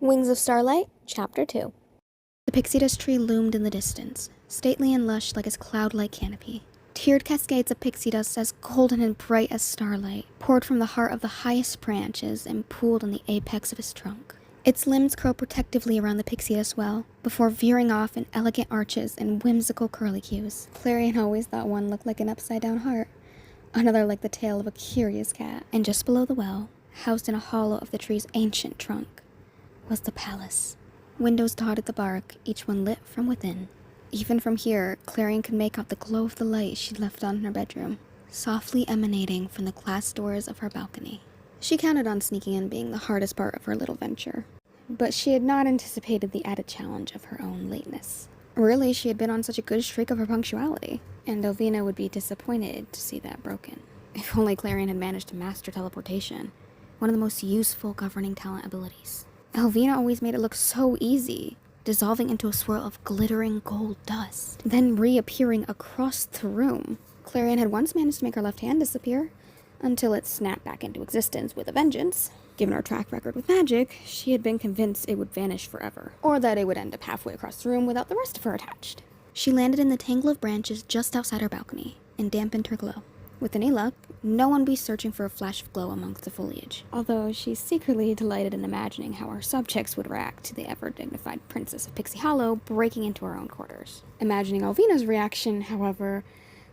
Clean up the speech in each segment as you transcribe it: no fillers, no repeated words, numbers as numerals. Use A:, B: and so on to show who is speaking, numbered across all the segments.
A: Wings of Starlight, Chapter 2. The pixie dust tree loomed in the distance, stately and lush like its cloud-like canopy. Tiered cascades of pixie dust as golden and bright as starlight poured from the heart of the highest branches and pooled on the apex of its trunk. Its limbs curled protectively around the pixie dust well, before veering off in elegant arches and whimsical curlicues. Clarion always thought one looked like an upside-down heart, another like the tail of a curious cat. And just below the well, housed in a hollow of the tree's ancient trunk, was the palace. Windows dotted the bark, each one lit from within. Even from here, Clarion could make out the glow of the light she'd left on in her bedroom, softly emanating from the glass doors of her balcony. She counted on sneaking in being the hardest part of her little venture, but she had not anticipated the added challenge of her own lateness. Really, she had been on such a good streak of her punctuality, and Elvina would be disappointed to see that broken. If only Clarion had managed to master teleportation, one of the most useful governing talent abilities. Elvina always made it look so easy, dissolving into a swirl of glittering gold dust, then reappearing across the room. Clarion had once managed to make her left hand disappear, until it snapped back into existence with a vengeance. Given her track record with magic, she had been convinced it would vanish forever, or that it would end up halfway across the room without the rest of her attached. She landed in the tangle of branches just outside her balcony, and dampened her glow. With any luck, no one would be searching for a flash of glow amongst the foliage, although she secretly delighted in imagining how her subjects would react to the ever-dignified Princess of Pixie Hollow breaking into her own quarters. Imagining Elvina's reaction, however,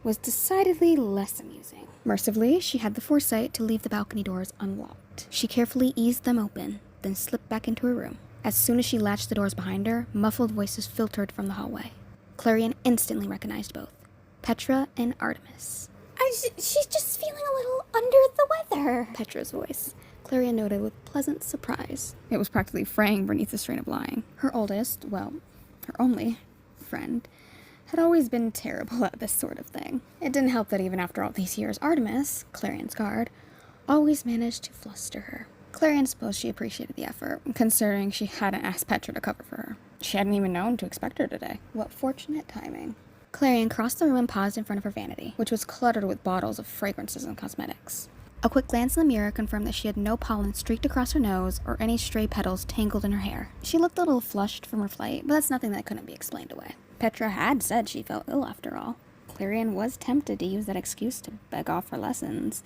A: was decidedly less amusing. Mercifully, she had the foresight to leave the balcony doors unlocked. She carefully eased them open, then slipped back into her room. As soon as she latched the doors behind her, muffled voices filtered from the hallway. Clarion instantly recognized both, Petra and Artemis.
B: She's just feeling a little under the weather.
A: Petra's voice, Clarion noted with pleasant surprise. It was practically fraying beneath the strain of lying. Her oldest, well, her only friend, had always been terrible at this sort of thing. It didn't help that even after all these years, Artemis, Clarion's guard, always managed to fluster her. Clarion supposed she appreciated the effort, considering she hadn't asked Petra to cover for her. She hadn't even known to expect her today. What fortunate timing. Clarion crossed the room and paused in front of her vanity, which was cluttered with bottles of fragrances and cosmetics. A quick glance in the mirror confirmed that she had no pollen streaked across her nose or any stray petals tangled in her hair. She looked a little flushed from her flight, but that's nothing that couldn't be explained away. Petra had said she felt ill after all. Clarion was tempted to use that excuse to beg off her lessons,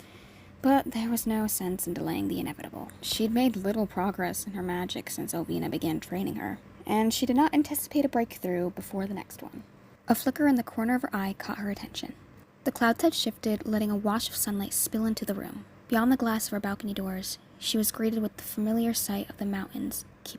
A: but there was no sense in delaying the inevitable. She'd made little progress in her magic since Elvina began training her, and she did not anticipate a breakthrough before the next one. A flicker in the corner of her eye caught her attention. The clouds had shifted, letting a wash of sunlight spill into the room. Beyond the glass of her balcony doors, she was greeted with the familiar sight of the mountains, keeping